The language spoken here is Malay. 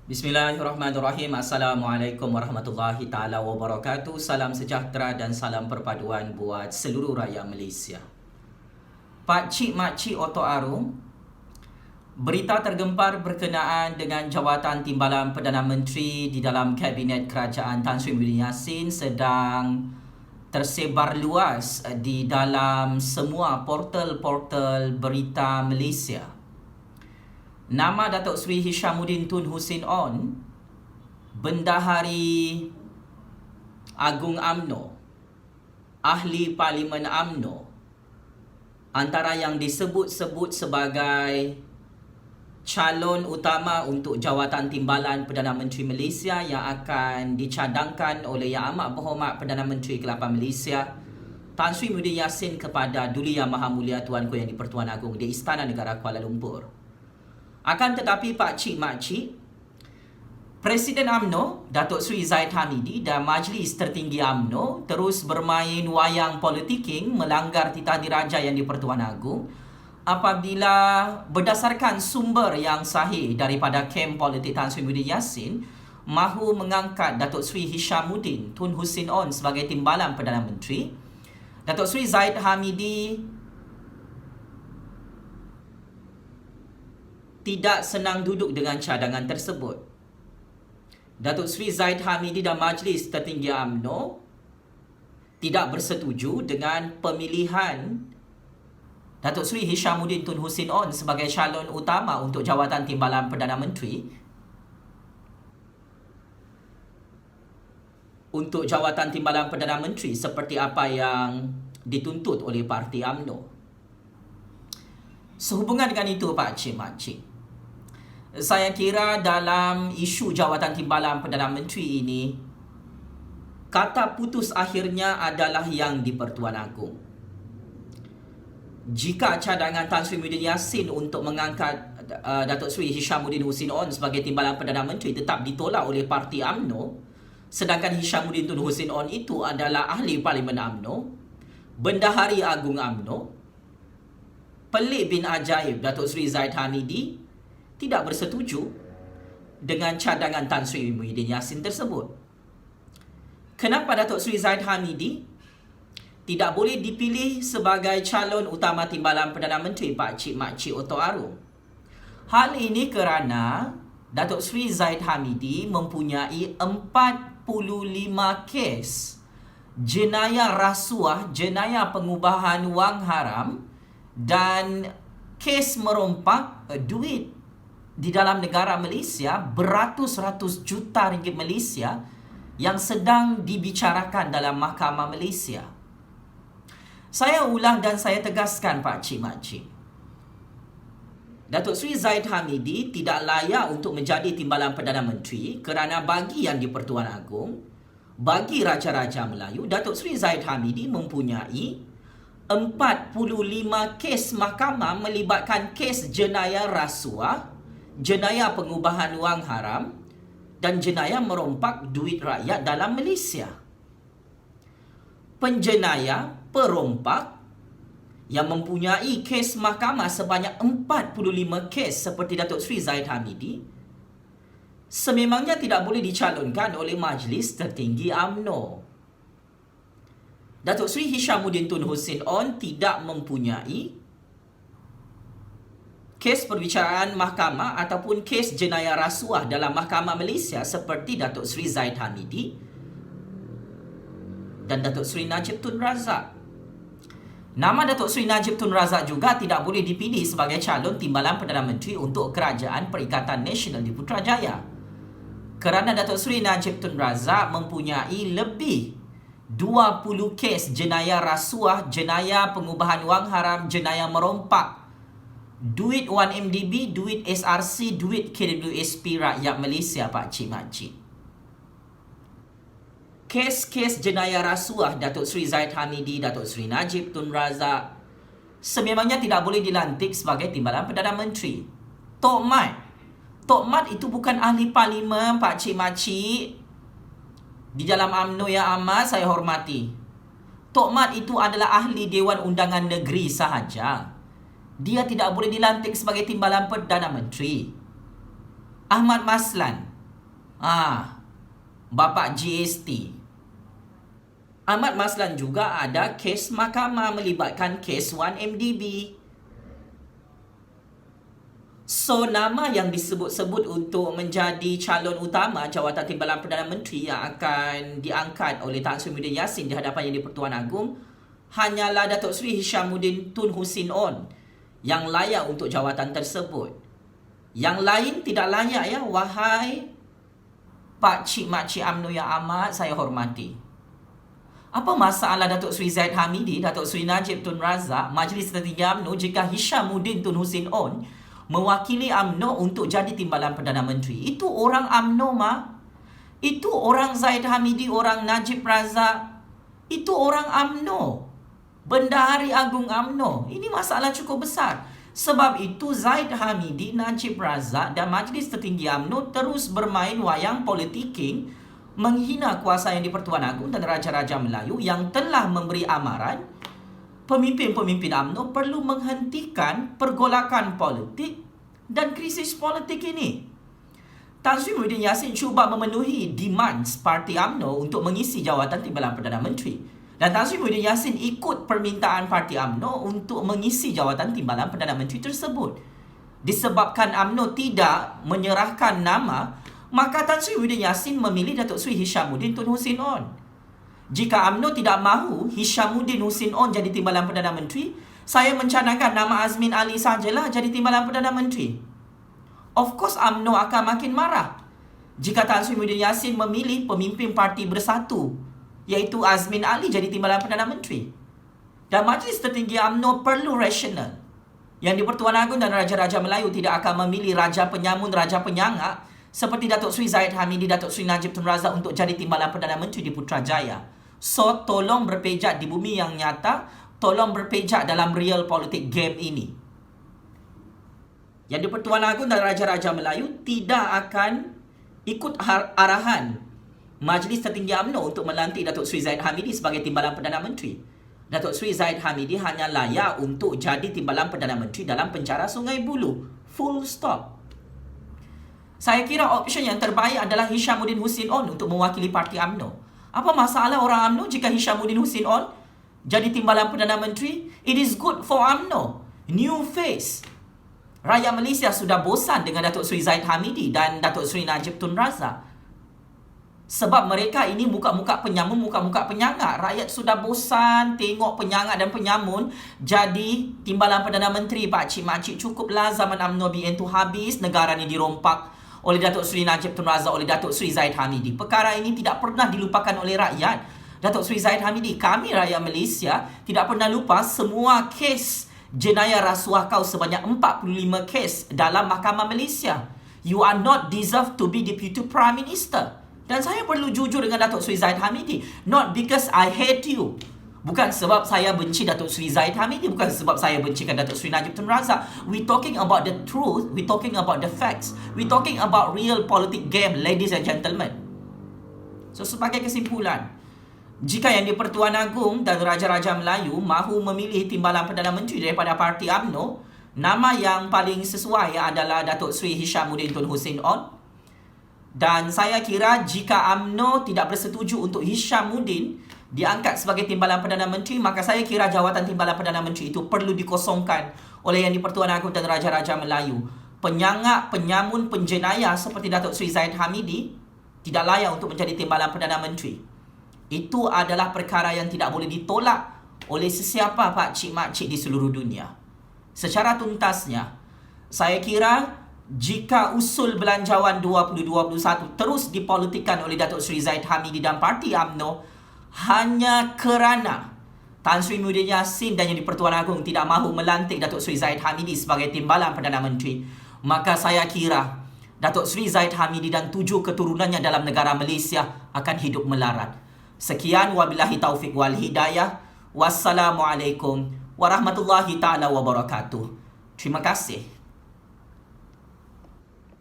Bismillahirrahmanirrahim. Assalamualaikum warahmatullahi taala wabarakatuh. Salam sejahtera dan salam perpaduan buat seluruh rakyat Malaysia. Pak Cik Mak Cik Oto Arum, berita tergempar berkenaan dengan jawatan timbalan Perdana Menteri di dalam Kabinet Kerajaan Tan Sri Muhyiddin Yassin sedang tersebar luas di dalam semua portal-portal berita Malaysia. Nama Datuk Seri Hishamuddin Tun Hussein On, Bendahari Agung UMNO, Ahli Parlimen UMNO, antara yang disebut-sebut sebagai calon utama untuk jawatan timbalan Perdana Menteri Malaysia yang akan dicadangkan oleh Yang Amat Berhormat Perdana Menteri ke-8 Malaysia Tan Sri Muhyiddin Yassin kepada Duli Yang Maha Mulia Tuanku Yang di-Pertuan Agong di Istana Negara Kuala Lumpur. Akan tetapi Pak Cik Mak Cik, Presiden UMNO Datuk Seri Zahid Hamidi dan Majlis Tertinggi UMNO terus bermain wayang politiking melanggar titah diraja Yang di-Pertuan Agong apabila berdasarkan sumber yang sahih daripada kem politik Tan Sri Muhyiddin Yassin mahu mengangkat Datuk Seri Hishamuddin Tun Hussein On sebagai timbalan Perdana Menteri. Datuk Seri Zahid Hamidi tidak senang duduk dengan cadangan tersebut. Datuk Seri Zahid Hamidi dan Majlis Tertinggi UMNO tidak bersetuju dengan pemilihan Datuk Seri Hishamuddin Tun Hussein On sebagai calon utama untuk jawatan timbalan Perdana Menteri seperti apa yang dituntut oleh parti UMNO. Sehubungan dengan itu Pak Cik Mak Cik, saya kira dalam isu jawatan timbalan Perdana Menteri ini, kata putus akhirnya adalah Yang di-Pertuan Agong. Jika cadangan Tan Sri Muhyiddin Yassin untuk mengangkat Datuk Seri Hishamuddin Hussein On sebagai timbalan Perdana Menteri tetap ditolak oleh parti UMNO, sedangkan Hishamuddin Tun Hussein On itu adalah ahli Parlimen UMNO, Bendahari Agung UMNO, pelik bin ajaib Datuk Seri Zahid Hamidi tidak bersetuju dengan cadangan Tan Sri Muhyiddin Yassin tersebut. Kenapa Datuk Seri Zahid Hamidi tidak boleh dipilih sebagai calon utama timbalan Perdana Menteri Pak Cik Mak Cik Oto Arum? Hal ini kerana Datuk Seri Zahid Hamidi mempunyai 45 kes jenayah rasuah, jenayah pengubahan wang haram dan kes merompak duit di dalam negara Malaysia beratus-ratus juta ringgit Malaysia yang sedang dibicarakan dalam Mahkamah Malaysia. Saya ulang dan saya tegaskan Pak Cik Mak Cik, Datuk Seri Zahid Hamidi tidak layak untuk menjadi timbalan Perdana Menteri kerana bagi Yang di-Pertuan Agong, bagi Raja-Raja Melayu, Datuk Seri Zahid Hamidi mempunyai 45 kes mahkamah melibatkan kes jenayah rasuah, jenayah pengubahan wang haram dan jenayah merompak duit rakyat dalam Malaysia. Penjenayah, perompak yang mempunyai kes mahkamah sebanyak 45 kes seperti Datuk Seri Zahid Hamidi sememangnya tidak boleh dicalonkan oleh Majlis Tertinggi UMNO. Datuk Seri Hishamuddin Tun Hussein On tidak mempunyai kes perbicaraan mahkamah ataupun kes jenayah rasuah dalam Mahkamah Malaysia seperti Datuk Seri Zahid Hamidi dan Datuk Seri Najib Tun Razak. Nama Datuk Seri Najib Tun Razak juga tidak boleh dipilih sebagai calon timbalan Perdana Menteri untuk Kerajaan Perikatan Nasional di Putrajaya kerana Datuk Seri Najib Tun Razak mempunyai lebih 20 kes jenayah rasuah, jenayah pengubahan wang haram, jenayah merompak duit 1MDB, duit SRC, duit KWSP rakyat Malaysia Pak Cik Mak Cik. Kes-kes jenayah rasuah Datuk Seri Zahid Hamidi, Datuk Seri Najib Tun Razak sememangnya tidak boleh dilantik sebagai timbalan Perdana Menteri. Tok Mat itu bukan ahli parlimen Pak Cik Mak Cik. Di dalam UMNO yang amat saya hormati, Tok Mat itu adalah ahli Dewan Undangan Negeri sahaja. Dia tidak boleh dilantik sebagai timbalan Perdana Menteri. Ahmad Maslan, Bapak GST. Ahmad Maslan juga ada kes mahkamah melibatkan kes 1MDB. So, nama yang disebut-sebut untuk menjadi calon utama jawatan timbalan Perdana Menteri yang akan diangkat oleh Tan Sri Muhyiddin Yassin di hadapan Yang di-Pertuan Agong hanyalah Datuk Seri Hishamuddin Tun Hussein On yang layak untuk jawatan tersebut. Yang lain tidak layak ya, wahai Pak Cik Makcik UMNO yang amat saya hormati. Apa masalah Datuk Seri Zahid Hamidi, Datuk Seri Najib Tun Razak, Majlis Tertinggi UMNO jika Hishamuddin Tun Hussein On mewakili UMNO untuk jadi timbalan Perdana Menteri? Itu orang UMNO Itu orang Zahid Hamidi, orang Najib Razak. Itu orang UMNO. Bendahari Agung UMNO. Ini masalah cukup besar. Sebab itu Zahid Hamidi, Najib Razak dan Majlis Tertinggi UMNO terus bermain wayang politiking, menghina kuasa Yang di-Pertuan Agong dan Raja-Raja Melayu yang telah memberi amaran pemimpin-pemimpin UMNO perlu menghentikan pergolakan politik dan krisis politik ini. Tan Sri Muhyiddin Yassin cuba memenuhi demands parti UMNO untuk mengisi jawatan timbalan Perdana Menteri. Dan Tan Sri Muhyiddin Yassin ikut permintaan parti UMNO untuk mengisi jawatan timbalan Perdana Menteri tersebut. Disebabkan UMNO tidak menyerahkan nama, maka Tan Sri Muhyiddin Yassin memilih Datuk Seri Hishamuddin Tun Hussein On. Jika UMNO tidak mahu Hishamuddin Hussein On jadi timbalan Perdana Menteri, saya mencadangkan nama Azmin Ali sajalah jadi timbalan Perdana Menteri. Of course UMNO akan makin marah jika Tan Sri Muhyiddin Yassin memilih pemimpin parti bersatu, iaitu Azmin Ali jadi timbalan Perdana Menteri. Dan Majlis Tertinggi UMNO perlu rasional. Yang di-Pertuan Agong dan Raja-Raja Melayu tidak akan memilih Raja Penyamun, Raja Penyangak seperti Datuk Seri Zahid Hamidi, Datuk Seri Najib Tun Razak untuk jadi timbalan Perdana Menteri di Putrajaya. So, tolong berpejak di bumi yang nyata, tolong berpejak dalam real politik game ini. Yang di-Pertuan Agong dan Raja-Raja Melayu tidak akan ikut arahan Majlis Tertinggi UMNO untuk melantik Datuk Seri Zahid Hamidi sebagai timbalan Perdana Menteri. Datuk Seri Zahid Hamidi hanya layak untuk jadi timbalan Perdana Menteri dalam penjara Sungai Buloh. Full stop. Saya kira option yang terbaik adalah Hishamuddin Hussein On untuk mewakili parti UMNO. Apa masalah orang UMNO jika Hishamuddin Hussein On jadi timbalan Perdana Menteri? It is good for UMNO. New face. Rakyat Malaysia sudah bosan dengan Datuk Seri Zahid Hamidi dan Datuk Seri Najib Tun Razak. Sebab mereka ini muka-muka penyamun, muka-muka penyangak. Rakyat sudah bosan tengok penyangak dan penyamun jadi timbalan Perdana Menteri. Pakcik makcik, cukuplah zaman UMNO BN tu habis. Negara ni dirompak oleh Datuk Seri Najib Tun Razak, oleh Datuk Seri Zahid Hamidi. Perkara ini tidak pernah dilupakan oleh rakyat. Datuk Seri Zahid Hamidi, kami rakyat Malaysia tidak pernah lupa semua kes jenayah rasuah kau sebanyak 45 kes dalam Mahkamah Malaysia. You are not deserve to be Deputy Prime Minister. Dan saya perlu jujur dengan Datuk Seri Zahid Hamidi. Not because I hate you. Bukan sebab saya benci Datuk Seri Zahid Hamidi. Bukan sebab saya bencikan Datuk Seri Najib Tun Razak. We talking about the truth. We talking about the facts. We talking about real politic game, ladies and gentlemen. So, sebagai kesimpulan, jika Yang di-Pertuan Agong dan Raja-Raja Melayu mahu memilih timbalan Perdana Menteri daripada parti UMNO, nama yang paling sesuai adalah Datuk Seri Hishamuddin Tun Hussein On. Dan saya kira jika UMNO tidak bersetuju untuk Hishamuddin diangkat sebagai timbalan Perdana Menteri, maka saya kira jawatan timbalan Perdana Menteri itu perlu dikosongkan oleh Yang di-Pertuan Agong dan Raja-Raja Melayu. Penyangak, penyamun, penjenayah seperti Datuk Seri Zahid Hamidi tidak layak untuk menjadi timbalan Perdana Menteri. Itu adalah perkara yang tidak boleh ditolak oleh sesiapa pakcik makcik di seluruh dunia. Secara tuntasnya, saya kira jika usul Belanjawan 2021 terus dipolitikkan oleh Datuk Seri Zahid Hamidi dan parti UMNO hanya kerana Tan Sri Muhyiddin Yassin dan Yang di-Pertuan Agong tidak mahu melantik Datuk Seri Zahid Hamidi sebagai timbalan Perdana Menteri, maka saya kira Datuk Seri Zahid Hamidi dan 7 keturunannya dalam negara Malaysia akan hidup melarat. Sekian, wabillahi taufiq wal hidayah. Wassalamualaikum warahmatullahi ta'ala wabarakatuh. Terima kasih.